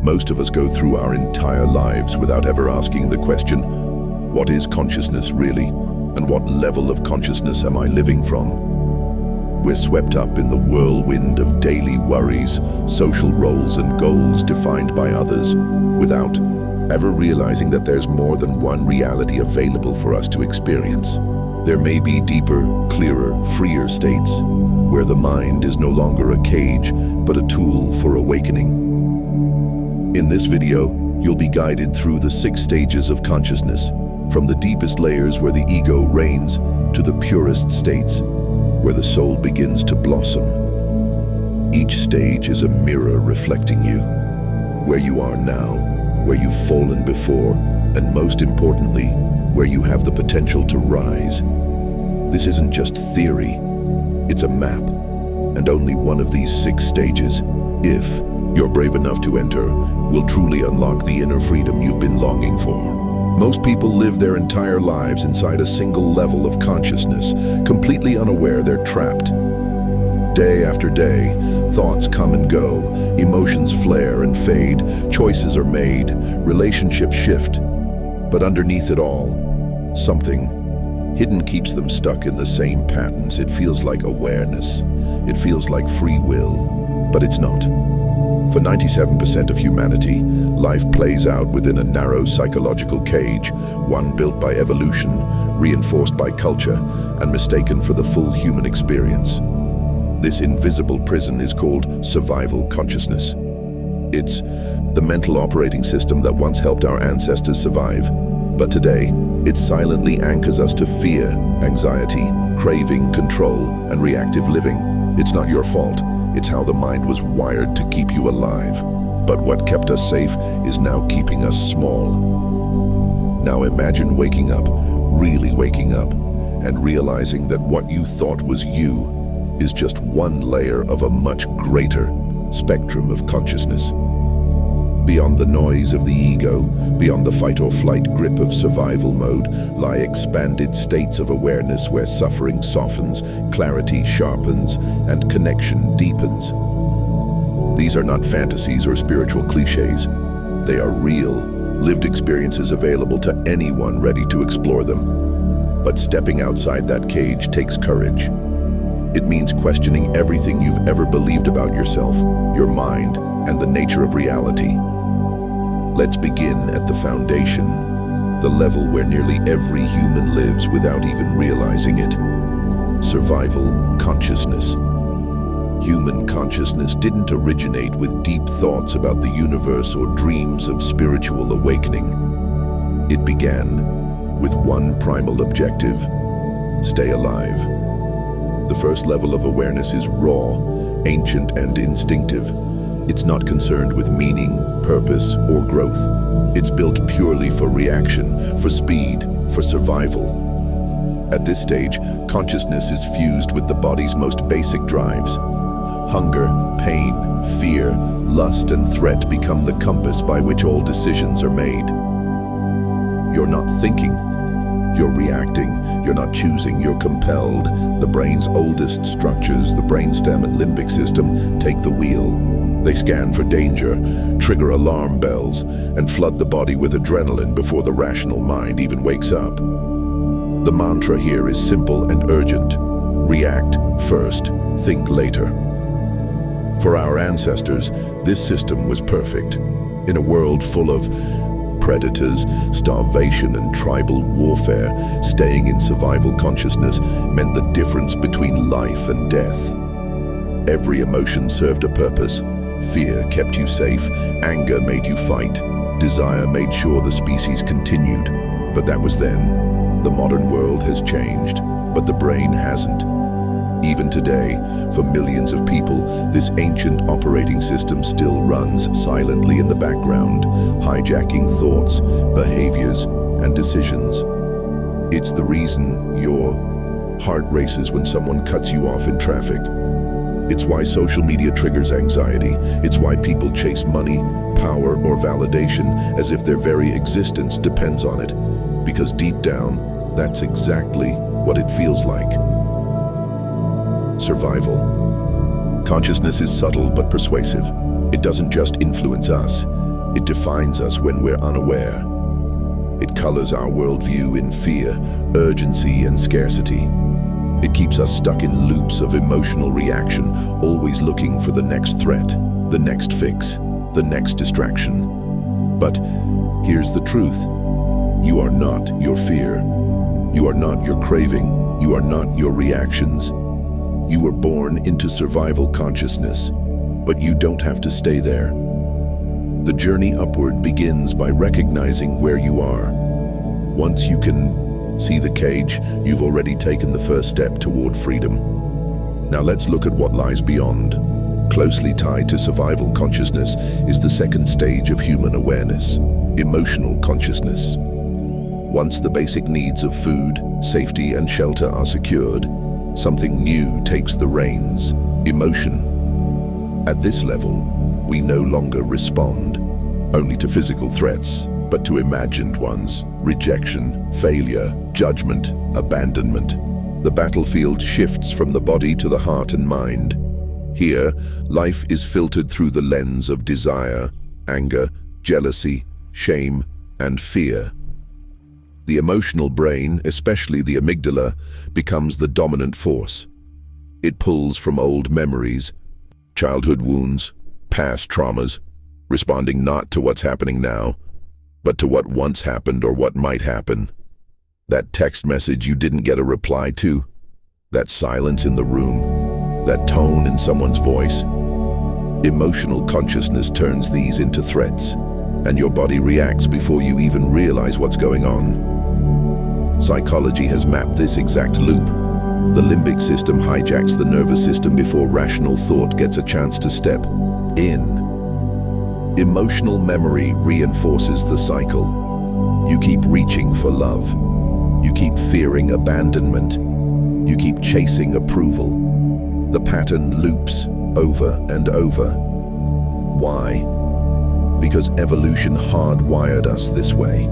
Most of us go through our entire lives without ever asking the question, what is consciousness really? And what level of consciousness am I living from? We're swept up in the whirlwind of daily worries, social roles and goals defined by others, without ever realizing that there's more than one reality available for us to experience. There may be deeper, clearer, freer states, where the mind is no longer a cage, but a tool for awakening. In this video, you'll be guided through the 6 stages of consciousness, from the deepest layers where the ego reigns to the purest states, where the soul begins to blossom. Each stage is a mirror reflecting you, where you are now, where you've fallen before, and most importantly, where you have the potential to rise. This isn't just theory, it's a map, and only one of these 6 stages, if you're brave enough to enter, will truly unlock the inner freedom you've been longing for. Most people live their entire lives inside a single level of consciousness, completely unaware they're trapped. Day after day, thoughts come and go, emotions flare and fade, choices are made, relationships shift. But underneath it all, something hidden keeps them stuck in the same patterns. It feels like awareness. It feels like free will, but it's not. For 97% of humanity, life plays out within a narrow psychological cage, one built by evolution, reinforced by culture, and mistaken for the full human experience. This invisible prison is called survival consciousness. It's the mental operating system that once helped our ancestors survive, but today, it silently anchors us to fear, anxiety, craving, control, and reactive living. It's not your fault. It's how the mind was wired to keep you alive. But what kept us safe is now keeping us small. Now imagine waking up, really waking up, and realizing that what you thought was you is just one layer of a much greater spectrum of consciousness. Beyond the noise of the ego, beyond the fight-or-flight grip of survival mode, lie expanded states of awareness where suffering softens, clarity sharpens, and connection deepens. These are not fantasies or spiritual cliches. They are real, lived experiences available to anyone ready to explore them. But stepping outside that cage takes courage. It means questioning everything you've ever believed about yourself, your mind, and the nature of reality. Let's begin at the foundation, the level where nearly every human lives without even realizing it. Survival consciousness. Human consciousness didn't originate with deep thoughts about the universe or dreams of spiritual awakening. It began with one primal objective: stay alive. The first level of awareness is raw, ancient, and instinctive. It's not concerned with meaning, purpose, or growth. It's built purely for reaction, for speed, for survival. At this stage, consciousness is fused with the body's most basic drives. Hunger, pain, fear, lust, and threat become the compass by which all decisions are made. You're not thinking. You're reacting. You're not choosing, you're compelled. The brain's oldest structures, the brainstem and limbic system, take the wheel. They scan for danger, trigger alarm bells, and flood the body with adrenaline before the rational mind even wakes up. The mantra here is simple and urgent: react first, think later. For our ancestors, this system was perfect. In a world full of predators, starvation, and tribal warfare, staying in survival consciousness meant the difference between life and death. Every emotion served a purpose. Fear kept you safe, anger made you fight, desire made sure the species continued. But that was then. The modern world has changed, but the brain hasn't. Even today, for millions of people, this ancient operating system still runs silently in the background, hijacking thoughts, behaviors, and decisions. It's the reason your heart races when someone cuts you off in traffic. It's why social media triggers anxiety. It's why people chase money, power, or validation as if their very existence depends on it. Because deep down, that's exactly what it feels like. Survival. Consciousness is subtle but persuasive. It doesn't just influence us. It defines us when we're unaware. It colors our worldview in fear, urgency, and scarcity. It keeps us stuck in loops of emotional reaction, always looking for the next threat, the next fix, the next distraction. But here's the truth. You are not your fear. You are not your craving. You are not your reactions. You were born into survival consciousness, but you don't have to stay there. The journey upward begins by recognizing where you are. Once you can see the cage, you've already taken the first step toward freedom. Now let's look at what lies beyond. Closely tied to survival consciousness is the second stage of human awareness, emotional consciousness. Once the basic needs of food, safety, and shelter are secured, something new takes the reins: emotion. At this level, we no longer respond only to physical threats, but to imagined ones: rejection, failure, judgment, abandonment. The battlefield shifts from the body to the heart and mind. Here, life is filtered through the lens of desire, anger, jealousy, shame, and fear. The emotional brain, especially the amygdala, becomes the dominant force. It pulls from old memories, childhood wounds, past traumas, responding not to what's happening now, but to what once happened or what might happen. That text message you didn't get a reply to, that silence in the room, that tone in someone's voice. Emotional consciousness turns these into threats, and your body reacts before you even realize what's going on. Psychology has mapped this exact loop. The limbic system hijacks the nervous system before rational thought gets a chance to step in. Emotional memory reinforces the cycle. You keep reaching for love. You keep fearing abandonment. You keep chasing approval. The pattern loops over and over. Why? Because evolution hardwired us this way.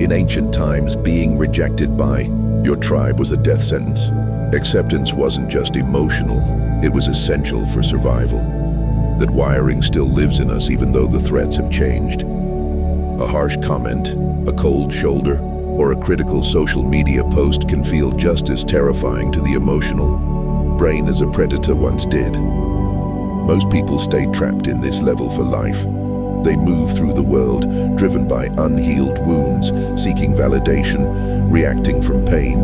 In ancient times, being rejected by your tribe was a death sentence. Acceptance wasn't just emotional, it was essential for survival. That wiring still lives in us even though the threats have changed. A harsh comment, a cold shoulder, or a critical social media post can feel just as terrifying to the emotional brain as a predator once did. Most people stay trapped in this level for life. They move through the world, driven by unhealed wounds, seeking validation, reacting from pain.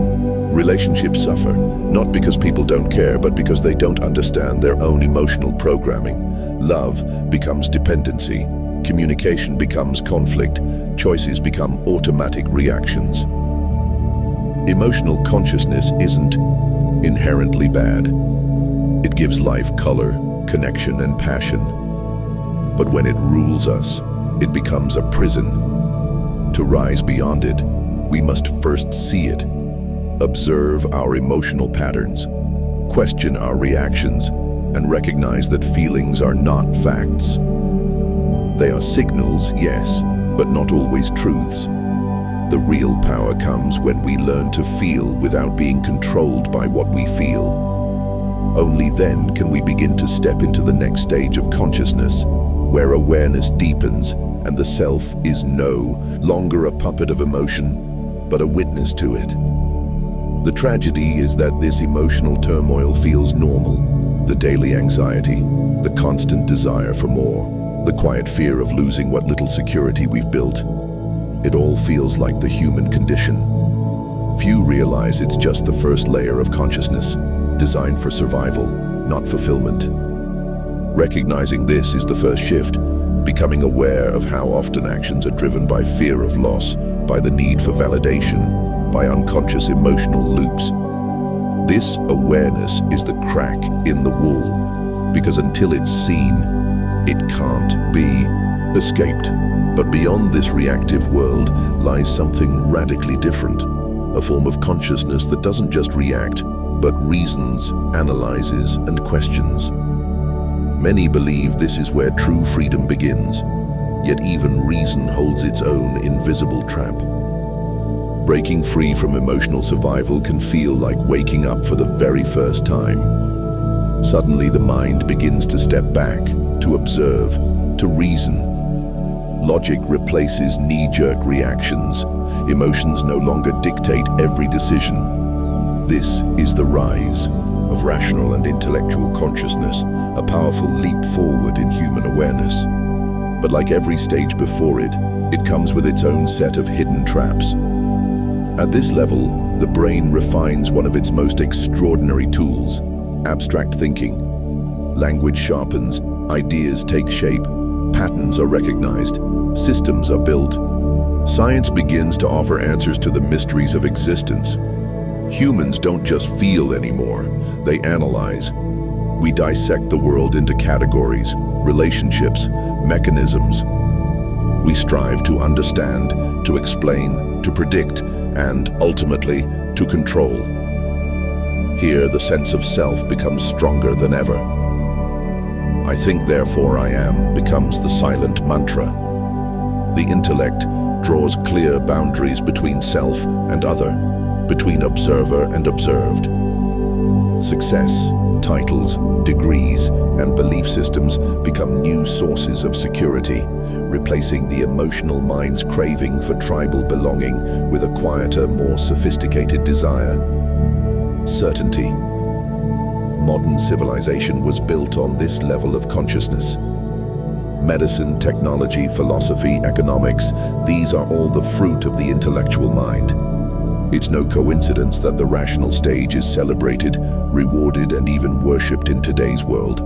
Relationships suffer, not because people don't care, but because they don't understand their own emotional programming. Love becomes dependency. Communication becomes conflict. Choices become automatic reactions. Emotional consciousness isn't inherently bad. It gives life color, connection, and passion. But when it rules us, it becomes a prison. To rise beyond it, we must first see it, observe our emotional patterns, question our reactions, and recognize that feelings are not facts. They are signals, yes, but not always truths. The real power comes when we learn to feel without being controlled by what we feel. Only then can we begin to step into the next stage of consciousness, where awareness deepens and the self is no longer a puppet of emotion, but a witness to it. The tragedy is that this emotional turmoil feels normal. The daily anxiety, the constant desire for more, the quiet fear of losing what little security we've built. It all feels like the human condition. Few realize it's just the first layer of consciousness, designed for survival, not fulfillment. Recognizing this is the first shift, becoming aware of how often actions are driven by fear of loss, by the need for validation, by unconscious emotional loops. This awareness is the crack in the wall, because until it's seen, it can't be escaped. But beyond this reactive world lies something radically different, a form of consciousness that doesn't just react, but reasons, analyzes, and questions. Many believe this is where true freedom begins, yet even reason holds its own invisible trap. Breaking free from emotional survival can feel like waking up for the very first time. Suddenly the mind begins to step back, to observe, to reason. Logic replaces knee-jerk reactions. Emotions no longer dictate every decision. This is the rise of rational and intellectual consciousness, a powerful leap forward in human awareness. But like every stage before it, it comes with its own set of hidden traps. At this level, the brain refines one of its most extraordinary tools, abstract thinking. Language sharpens, ideas take shape, patterns are recognized, systems are built. Science begins to offer answers to the mysteries of existence. Humans don't just feel anymore, they analyze. We dissect the world into categories, relationships, mechanisms. We strive to understand, to explain, to predict, and ultimately, to control. Here, the sense of self becomes stronger than ever. I think, therefore I am becomes the silent mantra. The intellect draws clear boundaries between self and other, between observer and observed. Success, titles, degrees, and belief systems become new sources of security, replacing the emotional mind's craving for tribal belonging with a quieter, more sophisticated desire. Certainty. Modern civilization was built on this level of consciousness. Medicine, technology, philosophy, economics, these are all the fruit of the intellectual mind. It's no coincidence that the rational stage is celebrated, rewarded, and even worshipped in today's world.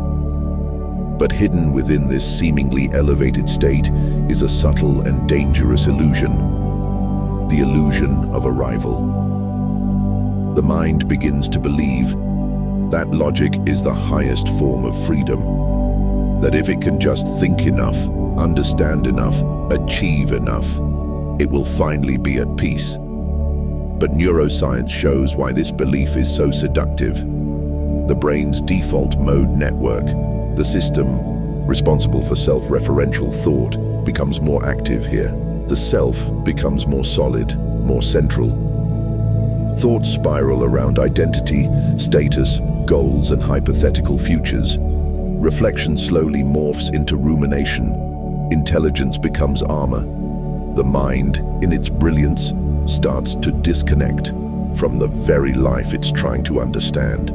But hidden within this seemingly elevated state is a subtle and dangerous illusion, the illusion of arrival. The mind begins to believe that logic is the highest form of freedom, that if it can just think enough, understand enough, achieve enough, it will finally be at peace. But neuroscience shows why this belief is so seductive. The brain's default mode network, the system responsible for self-referential thought, becomes more active here. The self becomes more solid, more central. Thoughts spiral around identity, status, goals, and hypothetical futures. Reflection slowly morphs into rumination. Intelligence becomes armor. The mind, in its brilliance, starts to disconnect from the very life it's trying to understand.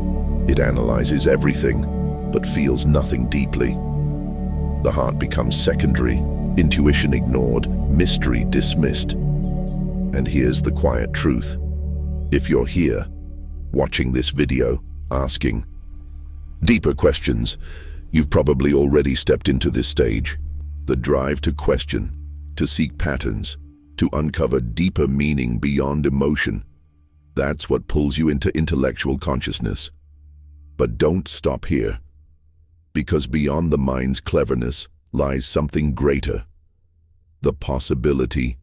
It analyzes everything, but feels nothing deeply. The heart becomes secondary, intuition ignored, mystery dismissed. And here's the quiet truth. If you're here, watching this video, asking deeper questions, you've probably already stepped into this stage. The drive to question, to seek patterns, to uncover deeper meaning beyond emotion. That's what pulls you into intellectual consciousness. But don't stop here, because beyond the mind's cleverness lies something greater. The possibility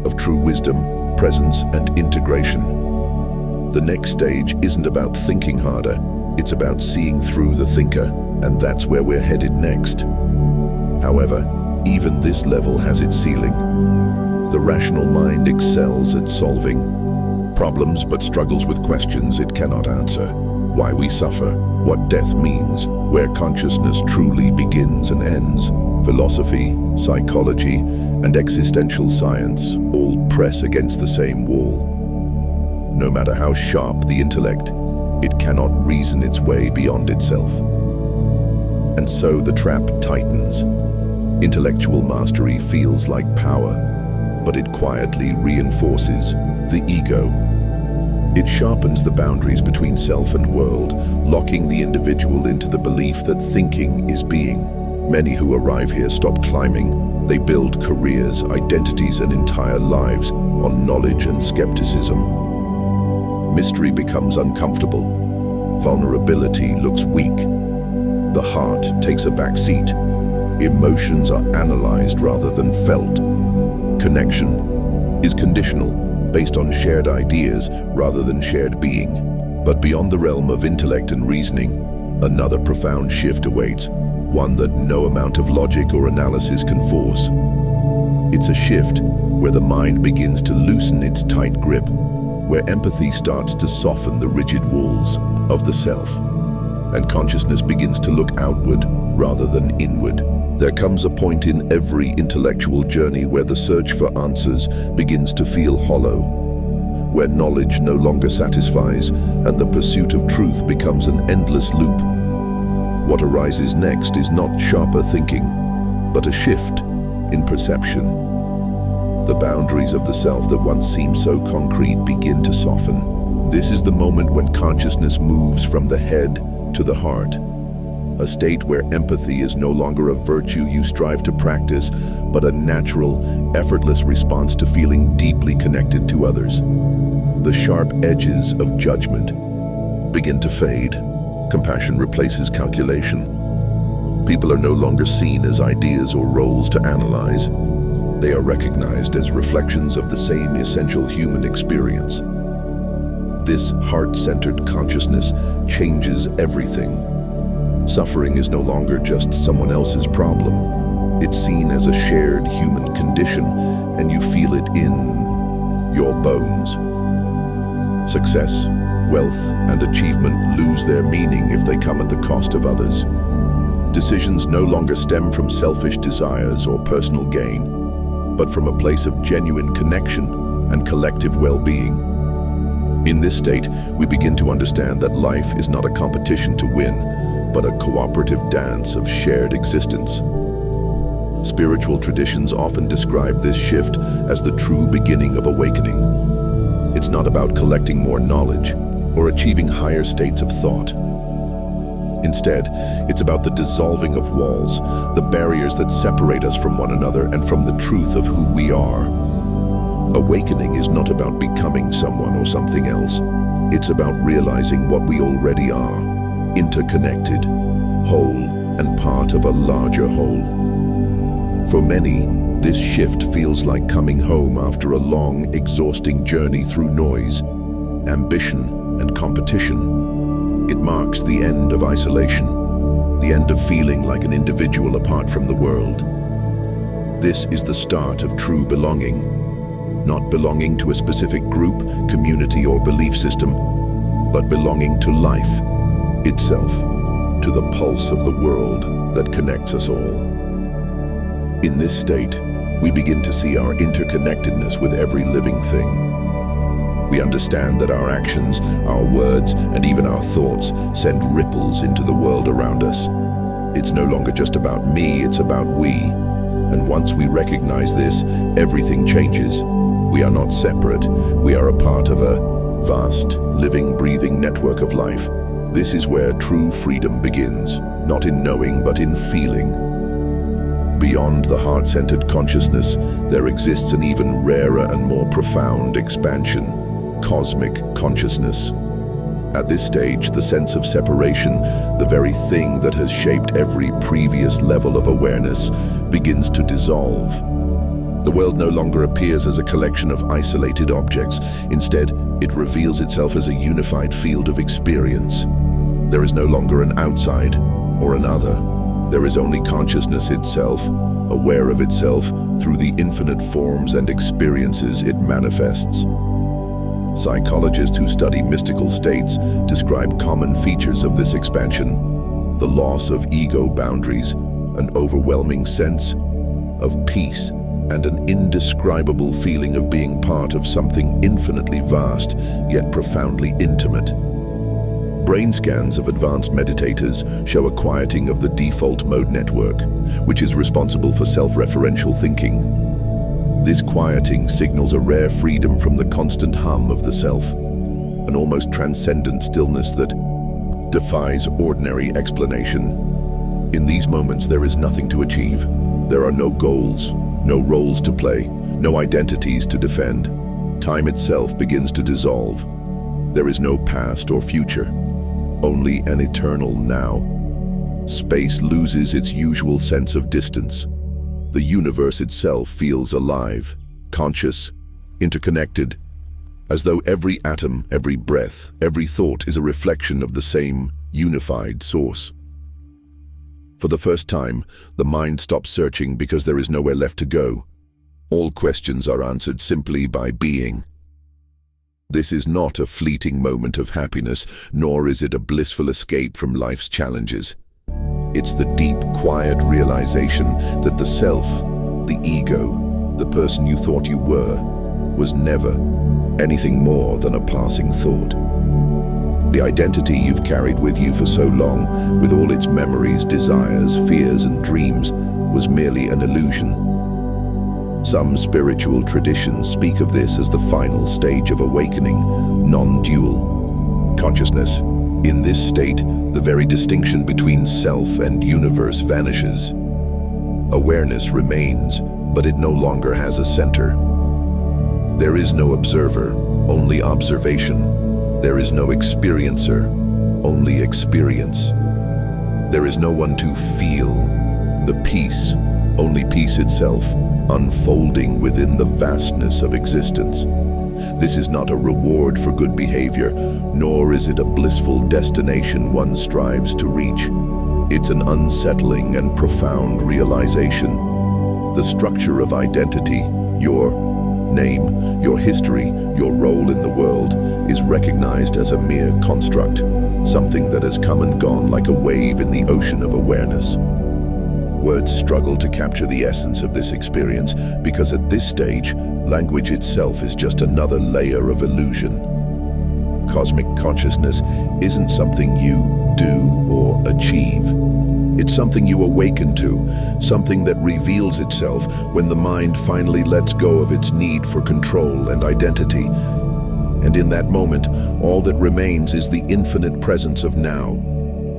of true wisdom, presence, and integration. The next stage isn't about thinking harder, it's about seeing through the thinker, and that's where we're headed next. However, even this level has its ceiling. The rational mind excels at solving problems but struggles with questions it cannot answer. Why we suffer, what death means, where consciousness truly begins and ends. Philosophy, psychology, and existential science all press against the same wall. No matter how sharp the intellect, it cannot reason its way beyond itself. And so the trap tightens. Intellectual mastery feels like power, but it quietly reinforces the ego. It sharpens the boundaries between self and world, locking the individual into the belief that thinking is being. Many who arrive here stop climbing. They build careers, identities, and entire lives on knowledge and skepticism. Mystery becomes uncomfortable. Vulnerability looks weak. The heart takes a back seat. Emotions are analyzed rather than felt. Connection is conditional, based on shared ideas rather than shared being. But beyond the realm of intellect and reasoning, another profound shift awaits, one that no amount of logic or analysis can force. It's a shift where the mind begins to loosen its tight grip, where empathy starts to soften the rigid walls of the self, and consciousness begins to look outward rather than inward. There comes a point in every intellectual journey where the search for answers begins to feel hollow, where knowledge no longer satisfies and the pursuit of truth becomes an endless loop. What arises next is not sharper thinking, but a shift in perception. The boundaries of the self that once seemed so concrete begin to soften. This is the moment when consciousness moves from the head to the heart, a state where empathy is no longer a virtue you strive to practice, but a natural, effortless response to feeling deeply connected to others. The sharp edges of judgment begin to fade. Compassion replaces calculation. People are no longer seen as ideas or roles to analyze. They are recognized as reflections of the same essential human experience. This heart-centered consciousness changes everything. Suffering is no longer just someone else's problem. It's seen as a shared human condition, and you feel it in your bones. Success, wealth, and achievement lose their meaning if they come at the cost of others. Decisions no longer stem from selfish desires or personal gain, but from a place of genuine connection and collective well-being. In this state, we begin to understand that life is not a competition to win, but a cooperative dance of shared existence. Spiritual traditions often describe this shift as the true beginning of awakening. It's not about collecting more knowledge or achieving higher states of thought. Instead, it's about the dissolving of walls, the barriers that separate us from one another and from the truth of who we are. Awakening is not about becoming someone or something else. It's about realizing what we already are, interconnected, whole, and part of a larger whole. For many, this shift feels like coming home after a long, exhausting journey through noise, ambition, and competition. It marks the end of isolation, the end of feeling like an individual apart from the world. This is the start of true belonging, not belonging to a specific group, community, or belief system, but belonging to life itself, to the pulse of the world that connects us all. In this state, we begin to see our interconnectedness with every living thing. We understand that our actions, our words, and even our thoughts send ripples into the world around us. It's no longer just about me, it's about we. And once we recognize this, everything changes. We are not separate. We are a part of a vast, living, breathing network of life. This is where true freedom begins, not in knowing, but in feeling. Beyond the heart-centered consciousness, there exists an even rarer and more profound expansion, cosmic consciousness. At this stage, the sense of separation, the very thing that has shaped every previous level of awareness, begins to dissolve. The world no longer appears as a collection of isolated objects. Instead, it reveals itself as a unified field of experience. There is no longer an outside or another. There is only consciousness itself, aware of itself through the infinite forms and experiences it manifests. Psychologists who study mystical states describe common features of this expansion: the loss of ego boundaries, an overwhelming sense of peace, and an indescribable feeling of being part of something infinitely vast, yet profoundly intimate. Brain scans of advanced meditators show a quieting of the default mode network, which is responsible for self-referential thinking. This quieting signals a rare freedom from the constant hum of the self, an almost transcendent stillness that defies ordinary explanation. In these moments, there is nothing to achieve. There are no goals, no roles to play, no identities to defend. Time itself begins to dissolve. There is no past or future, only an eternal now. Space loses its usual sense of distance. The universe itself feels alive, conscious, interconnected, as though every atom, every breath, every thought is a reflection of the same unified source. For the first time, the mind stops searching because there is nowhere left to go. All questions are answered simply by being. This is not a fleeting moment of happiness, nor is it a blissful escape from life's challenges. It's the deep, quiet realization that the self, the ego, the person you thought you were, was never anything more than a passing thought. The identity you've carried with you for so long, with all its memories, desires, fears, and dreams, was merely an illusion. Some spiritual traditions speak of this as the final stage of awakening, non-dual consciousness. In this state, the very distinction between self and universe vanishes. Awareness remains, but it no longer has a center. There is no observer, only observation. There is no experiencer, only experience. There is no one to feel the peace, only peace itself, unfolding within the vastness of existence. This is not a reward for good behavior, nor is it a blissful destination one strives to reach. It's an unsettling and profound realization. The structure of identity, your name, your history, your role in the world, is recognized as a mere construct, something that has come and gone like a wave in the ocean of awareness. Words struggle to capture the essence of this experience because at this stage, language itself is just another layer of illusion. Cosmic consciousness isn't something you do or achieve. It's something you awaken to, something that reveals itself when the mind finally lets go of its need for control and identity. And in that moment, all that remains is the infinite presence of now,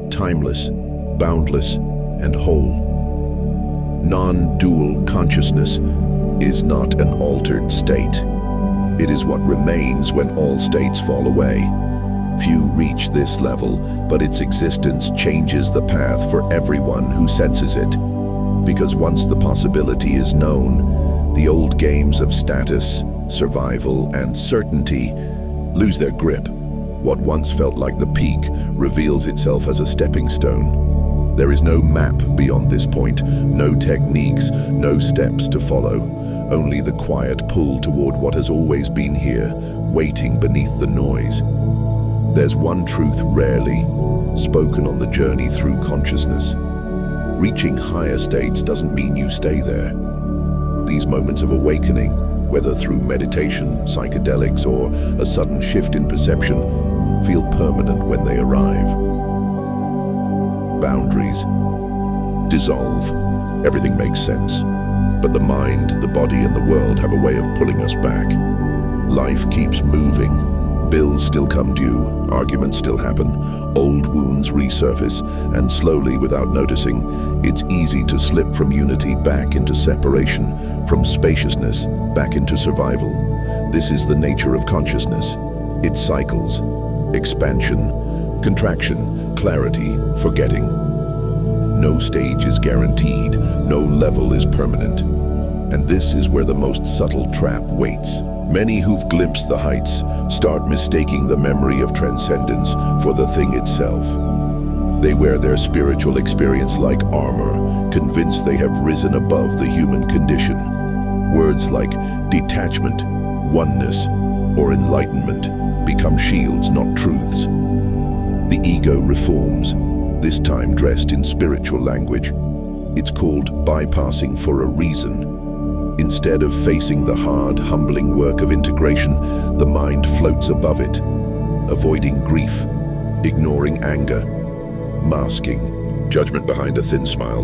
timeless, boundless, and whole. Non-dual consciousness is not an altered state. It is what remains when all states fall away. Few reach this level, but its existence changes the path for everyone who senses it. Because once the possibility is known, the old games of status, survival, and certainty lose their grip. What once felt like the peak reveals itself as a stepping stone. There is no map beyond this point, no techniques, no steps to follow, only the quiet pull toward what has always been here, waiting beneath the noise. There's one truth rarely spoken on the journey through consciousness. Reaching higher states doesn't mean you stay there. These moments of awakening, whether through meditation, psychedelics, or a sudden shift in perception, feel permanent when they arrive. Boundaries dissolve. Everything makes sense. But the mind, the body, and the world have a way of pulling us back. Life keeps moving. Bills still come due, arguments still happen, old wounds resurface, and slowly, without noticing, it's easy to slip from unity back into separation, from spaciousness back into survival. This is the nature of consciousness. It cycles. Expansion, contraction, clarity, forgetting. No stage is guaranteed, no level is permanent. And this is where the most subtle trap waits. Many who've glimpsed the heights start mistaking the memory of transcendence for the thing itself. They wear their spiritual experience like armor, convinced they have risen above the human condition. Words like detachment, oneness, or enlightenment become shields, not truths. The ego reforms, this time dressed in spiritual language. It's called bypassing for a reason. Instead of facing the hard, humbling work of integration, the mind floats above it, avoiding grief, ignoring anger, masking judgment behind a thin smile.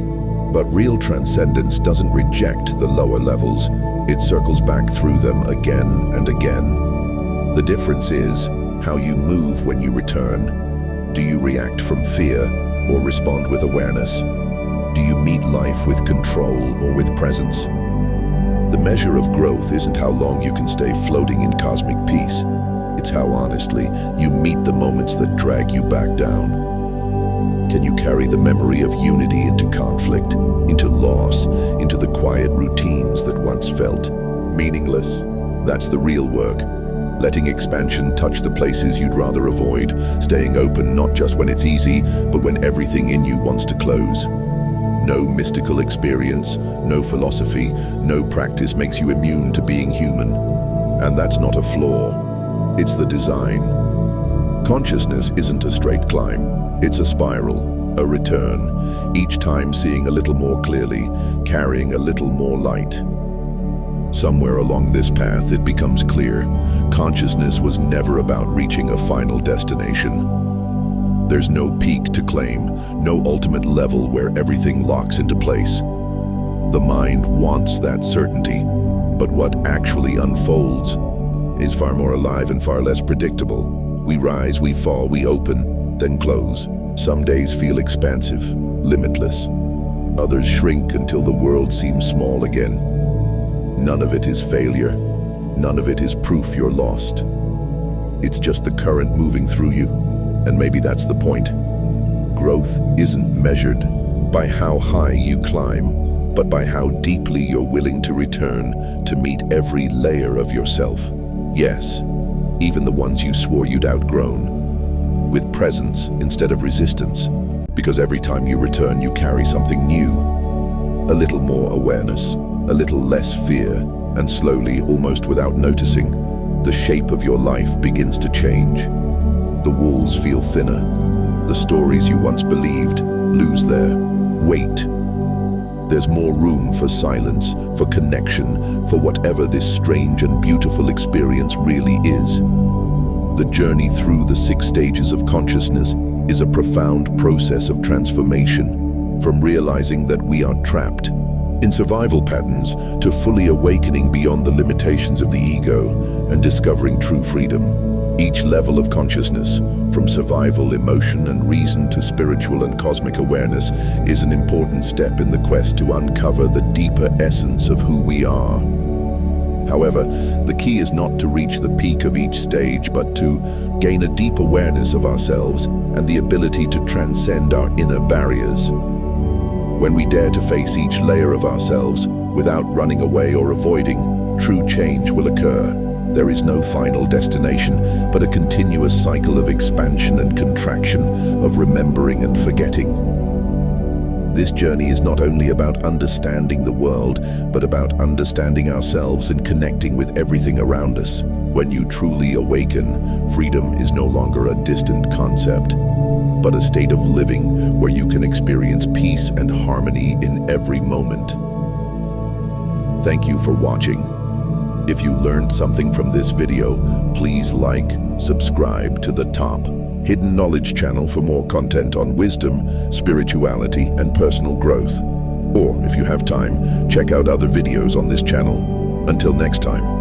But real transcendence doesn't reject the lower levels. It circles back through them again and again. The difference is how you move when you return. Do you react from fear or respond with awareness? Do you meet life with control or with presence? The measure of growth isn't how long you can stay floating in cosmic peace. It's how honestly you meet the moments that drag you back down. Can you carry the memory of unity into conflict, into loss, into the quiet routines that once felt meaningless? That's the real work. Letting expansion touch the places you'd rather avoid, staying open not just when it's easy, but when everything in you wants to close. No mystical experience, no philosophy, no practice makes you immune to being human. And that's not a flaw, it's the design. Consciousness isn't a straight climb, it's a spiral. a return, each time seeing a little more clearly, carrying a little more light. Somewhere along this path, it becomes clear, consciousness was never about reaching a final destination. There's no peak to claim, no ultimate level where everything locks into place. The mind wants that certainty, but what actually unfolds is far more alive and far less predictable. We rise, we fall, we open, then close. Some days feel expansive, limitless. Others shrink until the world seems small again. None of it is failure. None of it is proof you're lost. It's just the current moving through you, and maybe that's the point. Growth isn't measured by how high you climb, but by how deeply you're willing to return to meet every layer of yourself. Yes, even the ones you swore you'd outgrown, with presence instead of resistance, because every time you return you carry something new, a little more awareness, a little less fear, and slowly, almost without noticing, the shape of your life begins to change. The walls feel thinner, the stories you once believed lose their weight. There's more room for silence, for connection, for whatever this strange and beautiful experience really is. The journey through the 6 stages of consciousness is a profound process of transformation, from realizing that we are trapped in survival patterns to fully awakening beyond the limitations of the ego and discovering true freedom. Each level of consciousness, from survival, emotion, and reason to spiritual and cosmic awareness, is an important step in the quest to uncover the deeper essence of who we are. However, the key is not to reach the peak of each stage, but to gain a deep awareness of ourselves and the ability to transcend our inner barriers. When we dare to face each layer of ourselves without running away or avoiding, true change will occur. There is no final destination, but a continuous cycle of expansion and contraction, of remembering and forgetting. This journey is not only about understanding the world, but about understanding ourselves and connecting with everything around us. When you truly awaken, freedom is no longer a distant concept, but a state of living where you can experience peace and harmony in every moment. Thank you for watching. If you learned something from this video, please like, subscribe to the Top Hidden Knowledge channel for more content on wisdom, spirituality, and personal growth. Or, if you have time, check out other videos on this channel. Until next time.